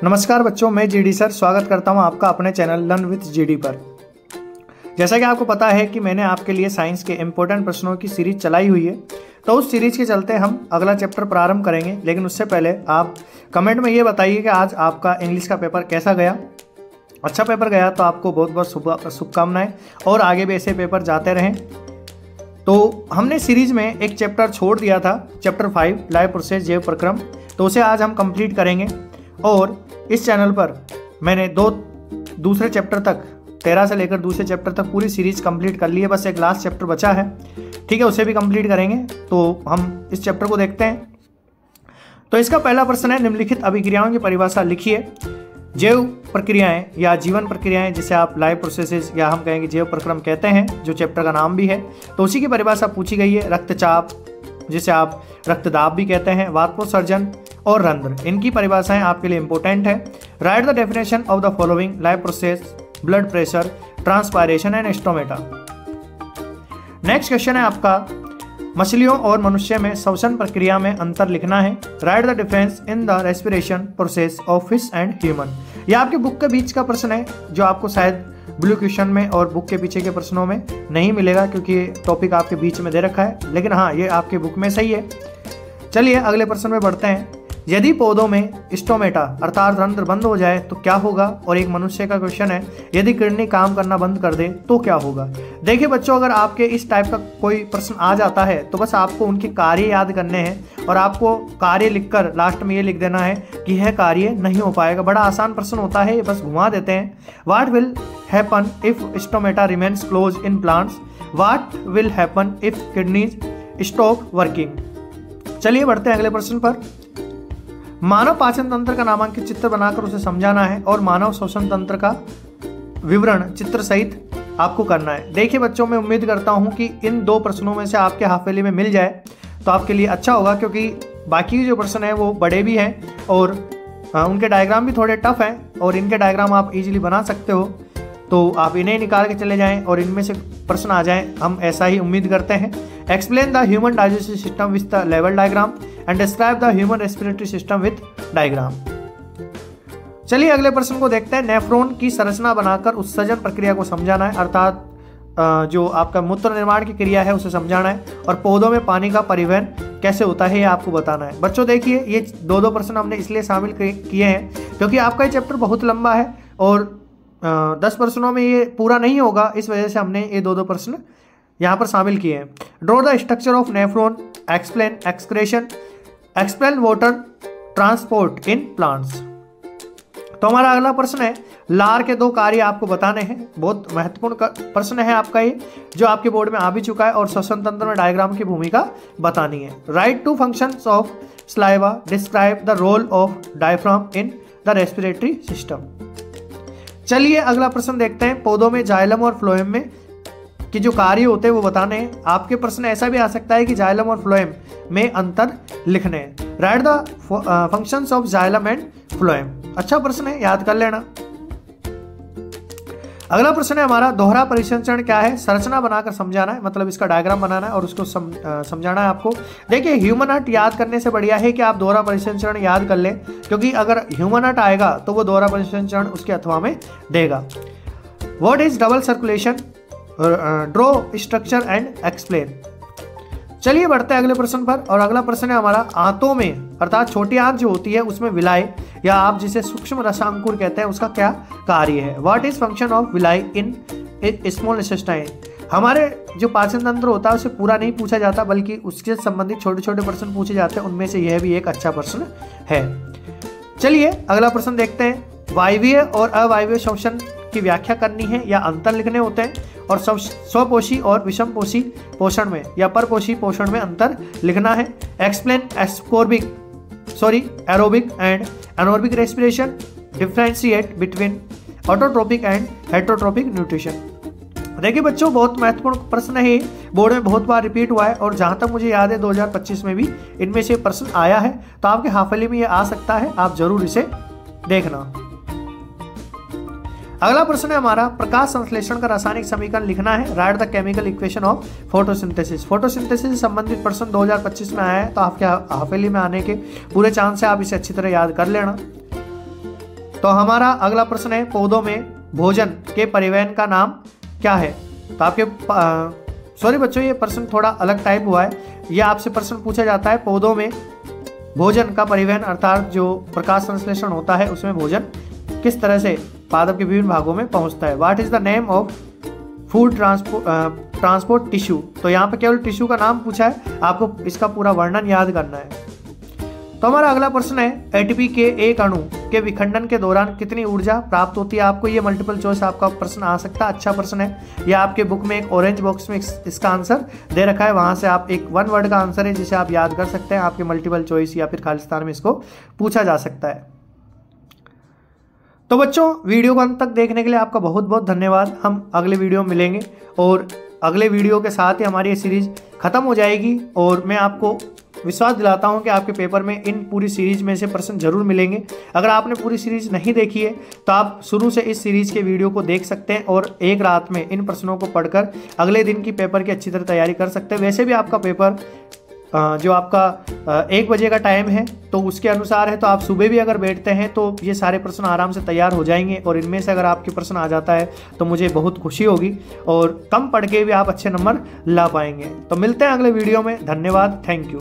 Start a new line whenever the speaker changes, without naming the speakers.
नमस्कार बच्चों, मैं जीडी सर स्वागत करता हूं आपका अपने चैनल लर्न विथ जीडी पर। जैसा कि आपको पता है कि मैंने आपके लिए साइंस के इंपॉर्टेंट प्रश्नों की सीरीज चलाई हुई है, तो उस सीरीज के चलते हम अगला चैप्टर प्रारंभ करेंगे। लेकिन उससे पहले आप कमेंट में ये बताइए कि आज आपका इंग्लिश का पेपर कैसा गया। अच्छा पेपर गया तो आपको बहुत बहुत शुभकामनाएं और आगे भी ऐसे पेपर जाते रहें। तो हमने सीरीज में एक चैप्टर छोड़ दिया था, चैप्टर 5 लाइव प्रोसेस जैव प्रक्रम, तो उसे आज हम कंप्लीट करेंगे। और इस चैनल पर मैंने दूसरे चैप्टर तक 13 से लेकर दूसरे चैप्टर तक पूरी सीरीज कंप्लीट कर ली है। बस एक लास्ट चैप्टर बचा है, ठीक है, उसे भी कंप्लीट करेंगे। तो हम इस चैप्टर को देखते हैं। तो इसका पहला प्रश्न है, निम्नलिखित अभिक्रियाओं की परिभाषा लिखिए। जैव प्रक्रियाएं या जीवन प्रक्रियाएं, जिसे आप लाइव प्रोसेसेस या हम कहेंगे जैव प्रक्रम कहते हैं, जो चैप्टर का नाम भी है, तो उसी की परिभाषा पूछी गई है। रक्तचाप, जिसे आप रक्तदाब भी कहते हैं, वाष्पोत्सर्जन और रंध्र, इनकी परिभाषाएं आपके लिए इंपॉर्टेंट है। Right the definition of the following live process, blood pressure, transpiration and stomata. Next question है आपका, मछलियों और मनुष्य में श्वसन प्रक्रिया में अंतर लिखना है। Right the difference in the respiration process of fish and human. यह आपके बुक के बीच का प्रश्न है, जो आपको शायद ब्लू क्वेश्चन में और बुक के पीछे के प्रश्नों में नहीं मिलेगा, क्योंकि टॉपिक आपके बीच में दे रखा है। लेकिन हाँ, ये आपके बुक में सही है। चलिए अगले प्रश्न में बढ़ते हैं। यदि पौधों में स्टोमेटा अर्थात रंध्र बंद हो जाए तो क्या होगा। और एक मनुष्य का क्वेश्चन है, यदि किडनी काम करना बंद कर दे तो क्या होगा। देखिए बच्चों, अगर आपके इस टाइप का कोई प्रश्न आ जाता है तो बस आपको उनके कार्य याद करने हैं और आपको कार्य लिखकर लास्ट में ये लिख देना है कि यह कार्य नहीं हो पाएगा। बड़ा आसान प्रश्न होता है, बस घुमा देते हैं। What will happen if stomata remains close in plants. What will happen if kidneys stop working. चलिए बढ़ते हैं अगले प्रश्न पर। मानव पाचन तंत्र का नामांकित चित्र बनाकर उसे समझाना है और मानव श्वसन तंत्र का विवरण चित्र सहित आपको करना है। देखिए बच्चों, मैं उम्मीद करता हूं कि इन दो प्रश्नों में से आपके हाफेली में मिल जाए तो आपके लिए अच्छा होगा, क्योंकि बाकी जो प्रश्न है वो बड़े भी हैं और उनके डायग्राम भी थोड़े टफ हैं और इनके डायग्राम आप इजीली बना सकते हो। तो आप इन्हें निकाल के चले जाएं और इनमें से प्रश्न आ जाएं, हम ऐसा ही उम्मीद करते हैं। Explain the human digestive system with the level diagram and describe the human respiratory system with diagram. चलिए अगले प्रश्न को देखते हैं। नेफ्रॉन की संरचना बनाकर उत्सर्जन प्रक्रिया को समझाना है, अर्थात जो आपका मूत्र निर्माण की क्रिया है उसे समझाना है। और पौधों में पानी का परिवहन कैसे होता है, ये आपको बताना है। बच्चों देखिए, ये दो प्रश्न हमने इसलिए शामिल किए हैं क्योंकि आपका ये चैप्टर बहुत लंबा है और 10 प्रश्नों में ये पूरा नहीं होगा, इस वजह से हमने ये दो प्रश्न यहाँ पर शामिल किए हैं। Draw the structure of nephron, explain excretion, explain water transport in plants. तो हमारा अगला प्रश्न है, लार के 2 कार्य आपको बताने हैं। बहुत महत्वपूर्ण प्रश्न है आपका ये, जो आपके बोर्ड में आ भी चुका है और श्वसन तंत्र में डायग्राम की भूमिका बतानी है। Write 2 functions of saliva, describe the role of diaphragm in the respiratory system. चलिए अगला प्रश्न देखते हैं। पौधों में जाइलम और फ्लोएम में कि जो कार्य होते हैं वो बताने हैं। आपके प्रश्न ऐसा भी आ सकता है कि जाइलम और फ्लोएम में अंतर लिखने हैं। Right the functions of xylem and phloem. अच्छा प्रश्न है, याद कर लेना। अगला प्रश्न है हमारा, दोहरा परिसंचरण क्या है। संरचना बनाकर समझाना है, मतलब इसका डायग्राम बनाना है और उसको समझाना है आपको। देखिए, ह्यूमन हार्ट याद करने से बढ़िया है कि आप दोहरा परिसंचरण याद कर लें, क्योंकि अगर ह्यूमन हार्ट आएगा तो वो दोहरा परिसंचरण उसके अथवा में देगा। What is double circulation, draw structure and explain. चलिए बढ़ते हैं अगले प्रश्न पर। और अगला प्रश्न है हमारा, आंतों में अर्थात छोटी आंत जो होती है उसमें विलाई या आप जिसे सूक्ष्म रसांकुर कहते हैं, उसका क्या कार्य है। What is function of villi in small intestine. हमारे जो पाचन तंत्र होता है उसे पूरा नहीं पूछा जाता, बल्कि उसके संबंधित छोटे छोटे प्रश्न पूछे जाते हैं, उनमें से यह भी एक अच्छा प्रश्न है। चलिए अगला प्रश्न देखते हैं। वायवीय और अवायवीय श्वसन की व्याख्या करनी है या अंतर लिखने होते हैं। और स्वपोषी और विषमपोषी पोषण में या परपोषी पोषण में अंतर लिखना है। Explain aerobic and anaerobic respiration, differentiate between autotrophic and heterotrophic nutrition. देखिए बच्चों, बहुत महत्वपूर्ण प्रश्न है, बोर्ड में बहुत बार रिपीट हुआ है और जहां तक मुझे याद है 2025 में भी इनमें से प्रश्न आया है, तो आपके हाफेली में ये आ सकता है, आप जरूर इसे देखना। अगला प्रश्न है हमारा, प्रकाश संश्लेषण का रासायनिक समीकरण लिखना है। Right the chemical equation of photosynthesis. Photosynthesis से संबंधित प्रश्न 2025 में आया है, तो आपके हाफेली में आने के पूरे चांस है, आप इसे अच्छी तरह याद कर लेना। तो हमारा अगला प्रश्न है, पौधों में भोजन के परिवहन का नाम क्या है। तो आपके सॉरी बच्चों, ये प्रश्न थोड़ा अलग टाइप हुआ है। ये आपसे प्रश्न पूछा जाता है, पौधों में भोजन का परिवहन अर्थात जो प्रकाश संश्लेषण होता है उसमें भोजन किस तरह से पादप के विभिन्न भागों में पहुंचता है। What is the name of food transport tissue. तो यहाँ पे केवल टिश्यू का नाम पूछा है, आपको इसका पूरा वर्णन याद करना है। तो हमारा अगला प्रश्न है, एटीपी के एक अणु के विखंडन के दौरान कितनी ऊर्जा प्राप्त होती है। आपको ये मल्टीपल चॉइस आपका प्रश्न आ सकता है, अच्छा प्रश्न है। यह आपके बुक में एक ऑरेंज बॉक्स में इसका आंसर दे रखा है, वहां से आप एक वन वर्ड का आंसर है जिसे आप याद कर सकते हैं। आपके मल्टीपल चॉइस या फिर खालिस्तान में इसको पूछा जा सकता है। तो बच्चों, वीडियो को अंत तक देखने के लिए आपका बहुत बहुत धन्यवाद। हम अगले वीडियो में मिलेंगे और अगले वीडियो के साथ ही हमारी ये सीरीज खत्म हो जाएगी और मैं आपको विश्वास दिलाता हूं कि आपके पेपर में इन पूरी सीरीज में से प्रश्न जरूर मिलेंगे। अगर आपने पूरी सीरीज नहीं देखी है तो आप शुरू से इस सीरीज के वीडियो को देख सकते हैं और एक रात में इन प्रश्नों को पढ़कर अगले दिन की पेपर की अच्छी तरह तैयारी कर सकते हैं। वैसे भी आपका पेपर जो आपका 1 बजे का टाइम है तो उसके अनुसार है, तो आप सुबह भी अगर बैठते हैं तो ये सारे प्रश्न आराम से तैयार हो जाएंगे और इनमें से अगर आपके प्रश्न आ जाता है तो मुझे बहुत खुशी होगी और कम पढ़ के भी आप अच्छे नंबर ला पाएंगे। तो मिलते हैं अगले वीडियो में। धन्यवाद, थैंक यू।